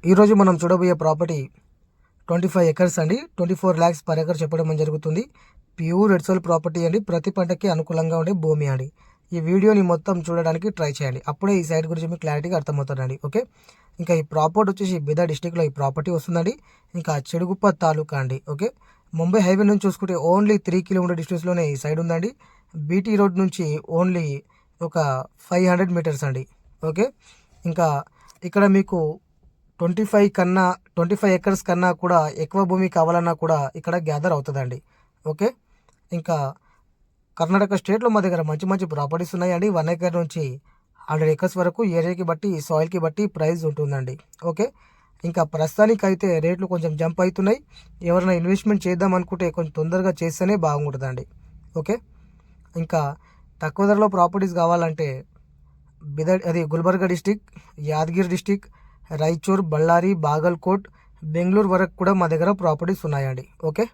ఈరోజు మనం చూడబోయే ప్రాపర్టీ 25 ఎకర్స్ అండి. 24 lakhs పర్ ఎకర్ చెప్పడం జరుగుతుంది. ప్యూర్ రెడ్ సోల్ ప్రాపర్టీ అండి. ప్రతి పంటకి అనుకూలంగా ఉండే భూమి అండి. ఈ వీడియోని మొత్తం చూడడానికి ట్రై చేయండి. అప్పుడే ఈ సైట్ గురించి మీకు క్లారిటీగా అర్థమవుతుందండి. ఓకే, ఇంకా ఈ ప్రాపర్టీ వచ్చేసి బీదర్ డిస్టిక్లో ఈ ప్రాపర్టీ వస్తుందండి. ఇంకా చెడుగుప్ప తాలూకా అండి. ఓకే, ముంబై హైవే నుంచి చూసుకుంటే ఓన్లీ 3 కిలోమీటర్ డిస్టెన్స్లోనే ఈ సైడ్ ఉందండి. బీటీ రోడ్ నుంచి ఓన్లీ ఒక 500 మీటర్స్ అండి. ఓకే, ఇంకా ఇక్కడ మీకు 25 ఎకర్స్ కన్నా కూడా ఎక్కువ భూమి కావాలన్నా కూడా ఇక్కడ గ్యాదర్ అవుతుందండి. ఓకే, ఇంకా కర్ణాటక స్టేట్లో మా దగ్గర మంచి మంచి ప్రాపర్టీస్ ఉన్నాయండి. 1 ఎకర్ నుంచి 100 ఎకర్స్ వరకు ఏరియాకి బట్టి సాయిల్కి బట్టి ప్రైస్ ఉంటుందండి. ఓకే, ఇంకా ప్రస్తుతానికైతే రేట్లు కొంచెం జంప్ అవుతున్నాయి. ఎవరైనా ఇన్వెస్ట్మెంట్ చేద్దాం అనుకుంటే కొంచెం తొందరగా చేస్తేనే బాగుంటుందండి. ఓకే, ఇంకా తక్కువ ధరలో ప్రాపర్టీస్ కావాలంటే గుల్బర్గా డిస్టిక్, యాదగిరి డిస్టిక్, రాయచూర్, బళ్ళారి, బాగల్కోట్, బెంగళూరు వరకు కూడా మా దగ్గర ప్రాపర్టీస్ ఉన్నాయండి. ఓకే.